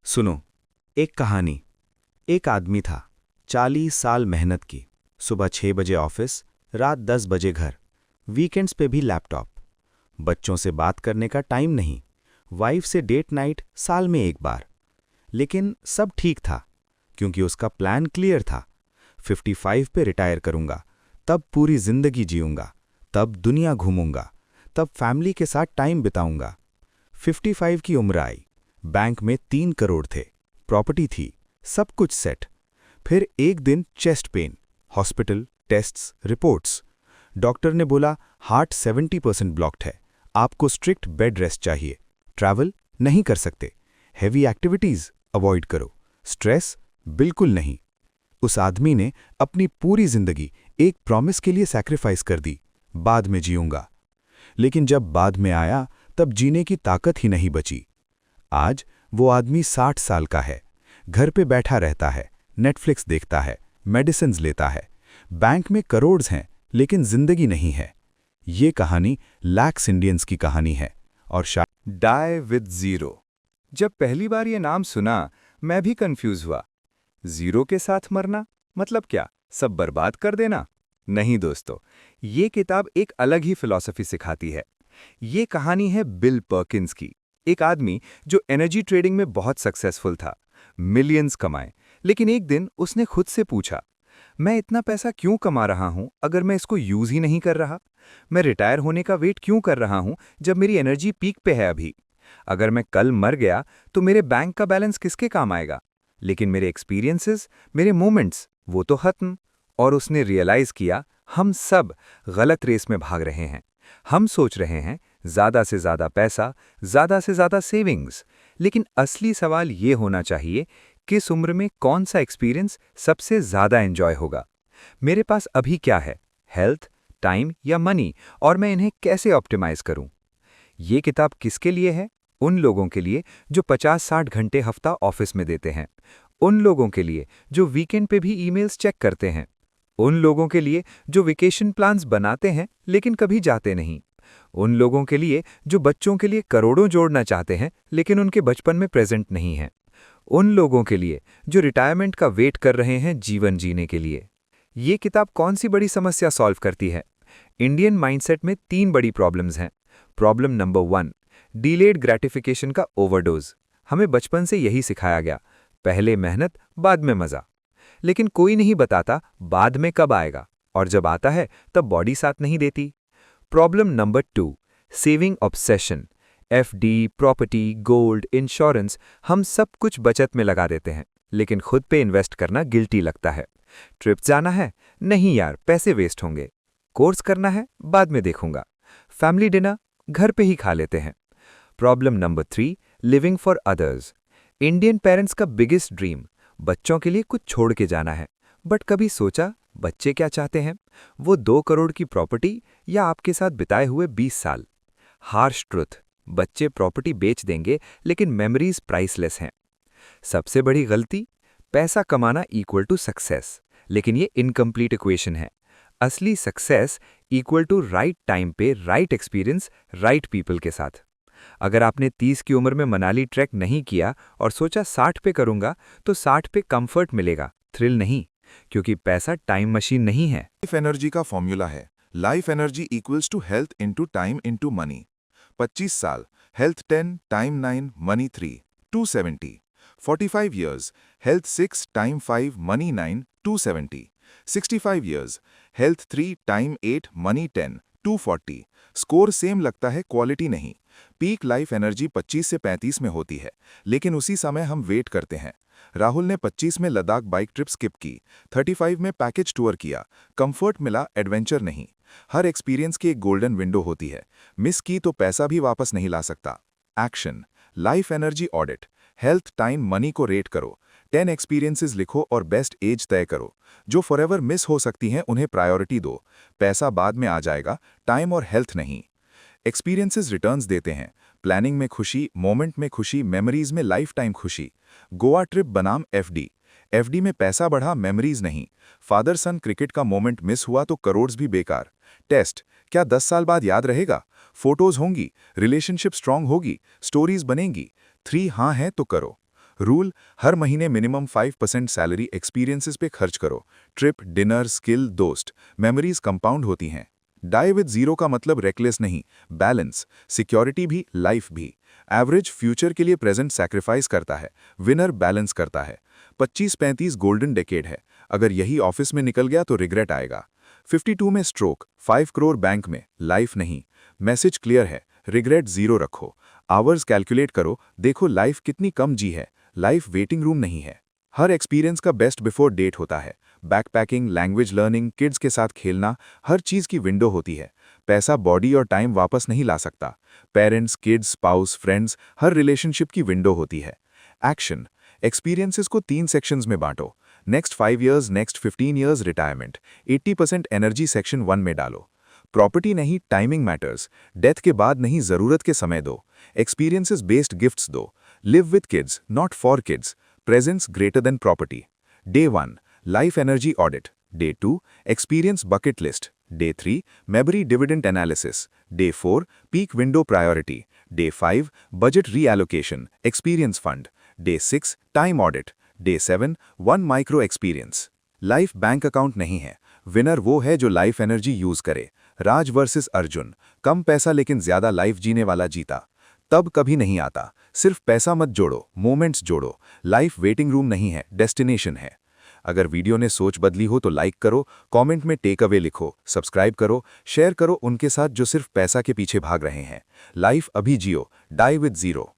सुनो, एक कहानी। एक आदमी था, 40 साल मेहनत की, सुबह 6 बजे ऑफिस, रात 10 बजे घर, वीकेंड्स पे भी लैपटॉप। बच्चों से बात करने का टाइम नहीं, वाइफ से डेट नाइट साल में एक बार। लेकिन सब ठीक था, क्योंकि उसका प्लान क्लियर था। 55 पे रिटायर करूंगा, तब पूरी जिंदगी जीऊंगा, तब दुनिया घूमूंगा, तब फैमिली के साथ टाइम बिताऊंगा। 55 की उम्र आई, बैंक में 3 करोड़ थे, प्रॉपर्टी थी, सब कुछ सेट। फिर एक दिन chest pain, hospital, tests, reports. Doctor ने बोला हार्ट 70% ब्लॉक्ड है, आपको स्ट्रिक्ट बेड रेस्ट चाहिए, ट्रैवल नहीं कर सकते, हैवी एक्टिविटीज अवॉइड करो, स्ट्रेस बिल्कुल नहीं। उस आदमी ने अपनी पूरी जिंदगी एक प्रॉमिस के लिए सैक्रिफाइस कर दी, बाद में जीऊंगा। लेकिन जब बाद में आया तब जीने की ताकत ही नहीं बची। आज वो आदमी 60 साल का है, घर पे बैठा रहता है, नेटफ्लिक्स देखता है, मेडिसिन्स लेता है, बैंक में करोड़ हैं लेकिन जिंदगी नहीं है। ये कहानी लैक्स इंडियंस की कहानी है और शायद डाई विद जीरो। जब पहली बार ये नाम सुना मैं भी कंफ्यूज हुआ। जीरो के साथ मरना मतलब क्या, सब बर्बाद कर देना? नहीं दोस्तों, ये किताब एक अलग ही फिलॉसफी सिखाती है। ये कहानी है बिल पर्किंस की, एक आदमी जो एनर्जी ट्रेडिंग में बहुत सक्सेसफुल था, मिलियंस कमाए। लेकिन एक दिन उसने खुद से पूछा, मैं इतना पैसा क्यों कमा रहा हूं अगर मैं इसको यूज ही नहीं कर रहा? मैं रिटायर होने का वेट क्यों कर रहा हूं जब मेरी एनर्जी पीक पे है अभी? अगर मैं कल मर गया तो मेरे बैंक का बैलेंस किसके काम आएगा? लेकिन मेरे एक्सपीरियंसेस, मेरे मोमेंट्स, वो तो खत्म। और उसने रियलाइज किया, हम सब गलत रेस में भाग रहे हैं। हम सोच रहे हैं ज्यादा से ज्यादा पैसा, ज्यादा से ज्यादा सेविंग्स। लेकिन असली सवाल ये होना चाहिए, किस उम्र में कौन सा एक्सपीरियंस सबसे ज्यादा एंजॉय होगा? मेरे पास अभी क्या है, हेल्थ, टाइम या मनी, और मैं इन्हें कैसे ऑप्टिमाइज करूं? ये किताब किसके लिए है? उन लोगों के लिए जो 50-60 घंटे हफ्ता ऑफिस में देते हैं, उन लोगों के लिए जो वीकेंड पे भी ईमेल्स चेक करते हैं, उन लोगों के लिए जो वेकेशन प्लान्स बनाते हैं लेकिन कभी जाते नहीं, उन लोगों के लिए जो बच्चों के लिए करोड़ों जोड़ना चाहते हैं लेकिन उनके बचपन में प्रेजेंट नहीं हैं, उन लोगों के लिए जो रिटायरमेंट का वेट कर रहे हैं जीवन जीने के लिए। ये किताब कौन सी बड़ी समस्या सॉल्व करती है? इंडियन माइंडसेट में 3 बड़ी प्रॉब्लम्स हैं। प्रॉब्लम नंबर 1, डिलेड ग्रेटिफिकेशन का ओवरडोज। हमें बचपन से यही सिखाया गया, पहले मेहनत बाद में मजा। लेकिन कोई नहीं बताता बाद में कब आएगा, और जब आता है तब बॉडी साथ नहीं देती। Problem number 2, saving obsession. FD, property, gold, insurance, हम सब कुछ बचत में लगा देते हैं, लेकिन खुद पे इन्वेस्ट करना गिल्टी लगता है। ट्रिप जाना है, नहीं यार पैसे वेस्ट होंगे। कोर्स करना है, बाद में देखूंगा। फैमिली डिनर, घर पे ही खा लेते हैं। Problem number 3, living for others. Indian parents का बिगेस्ट ड्रीम, बच्चों के लिए कुछ छोड़ के जाना है। बट कभी सोचा बच्चे क्या चाहते हैं? वो 2 करोड़ की प्रॉपर्टी या आपके साथ बिताए हुए 20 साल? हार्श ट्रुथ, बच्चे प्रॉपर्टी बेच देंगे लेकिन मेमोरीज प्राइसलेस हैं। सबसे बड़ी गलती, पैसा कमाना इक्वल टू सक्सेस, लेकिन ये इनकम्प्लीट इक्वेशन है। असली success equal to right time पे राइट एक्सपीरियंस, राइट पीपल के साथ। अगर आपने 30 की उम्र में मनाली ट्रैक नहीं किया और सोचा 60 पे करूंगा, तो 60 पे कंफर्ट मिलेगा, थ्रिल नहीं, क्योंकि पैसा टाइम मशीन नहीं है। लाइफ एनर्जी का फॉर्मूला है, life energy equals to health into time into money. 25 साल, health 10, time 9, money 3, 270। 45 years, health 6, time 5, money 9, 270. 65 years, health 3, time 8, money 10, 240. Score same लगता है, क्वालिटी नहीं। पीक लाइफ एनर्जी 25 से 35 में होती है, लेकिन उसी समय हम वेट करते हैं। राहुल ने 25 में लद्दाख बाइक ट्रिप स्किप की, 35 में पैकेज टूर किया, कंफर्ट मिला, एडवेंचर नहीं। हर एक्सपीरियंस की एक गोल्डन विंडो होती है, मिस की तो पैसा भी वापस नहीं ला सकता। Action, life energy audit. Health, time, money को रेट करो, 10 एक्सपीरियंसेस लिखो और बेस्ट एज तय करो। जो फॉरएवर मिस हो सकती हैं उन्हें प्रायोरिटी दो। पैसा बाद में आ जाएगा, टाइम और हेल्थ नहीं। एक्सपीरियंसेस रिटर्न्स देते हैं, प्लानिंग में खुशी, मोमेंट में खुशी, मेमोरीज में लाइफ टाइम खुशी। गोवा ट्रिप बनाम एफडी। एफडी में पैसा बढ़ा, मेमोरीज नहीं। फादर सन क्रिकेट का मोमेंट मिस हुआ तो करोड़ भी बेकार। टेस्ट, क्या 10 साल बाद याद रहेगा? फोटोज होंगी, रिलेशनशिप स्ट्रांग होगी, स्टोरीज बनेंगी। 3 हाँ है तो करो। रूल, हर महीने मिनिमम 5% सैलरी एक्सपीरियंसेस पे खर्च करो। ट्रिप, डिनर, स्किल, दोस्त, मेमोरीज कंपाउंड होती हैं। डाई विद जीरो का मतलब रेकलेस नहीं, बैलेंस, सिक्योरिटी भी, लाइफ भी। एवरेज फ्यूचर के लिए प्रेजेंट सैक्रिफाइस करता है, विनर बैलेंस करता है। 25-35 गोल्डन डेकेड है। अगर यही ऑफिस में निकल गया तो रिग्रेट आएगा। 52 में स्ट्रोक, 5 करोड़ बैंक में, लाइफ नहीं। मैसेज क्लियर है, रिग्रेट जीरो रखो। आवर्स कैलकुलेट करो, देखो लाइफ कितनी कम जी है। लाइफ वेटिंग रूम नहीं है। हर एक्सपीरियंस का बेस्ट बिफोर डेट होता है। बैकपैकिंग, लैंग्वेज लर्निंग, किड्स के साथ खेलना, हर चीज़ की विंडो होती है। पैसा बॉडी और टाइम वापस नहीं ला सकता। पेरेंट्स, किड्स, स्पाउस, फ्रेंड्स, हर रिलेशनशिप की विंडो होती है। एक्शन, एक्सपीरियंसेस को 3 सेक्शंस में बांटो। Next 5 years, next 15 years, retirement. 80% energy section 1 में डालो। प्रॉपर्टी नहीं, टाइमिंग मैटर्स। डेथ के बाद नहीं, ज़रूरत के समय दो। एक्सपीरियंसेस बेस्ड गिफ्ट्स दो। Live with kids, not for kids. Presence greater than property. Day 1, life energy audit. Day 2, experience bucket list. Day 3, memory dividend analysis. Day 4, peak window priority. Day 5, budget reallocation, experience fund. Day 6, time audit. Day 7, 1 micro experience. Life bank account नहीं है। Winner वो है जो life energy use करे। राज versus Arjun, कम पैसा लेकिन ज्यादा life जीने वाला जीता। तब कभी नहीं आता। सिर्फ पैसा मत जोड़ो, मोमेंट्स जोड़ो। लाइफ वेटिंग रूम नहीं है, डेस्टिनेशन है। अगर वीडियो ने सोच बदली हो तो लाइक करो, कमेंट में टेक अवे लिखो, सब्सक्राइब करो, शेयर करो उनके साथ जो सिर्फ पैसा के पीछे भाग रहे हैं। लाइफ अभी जियो, डाई विद जीरो।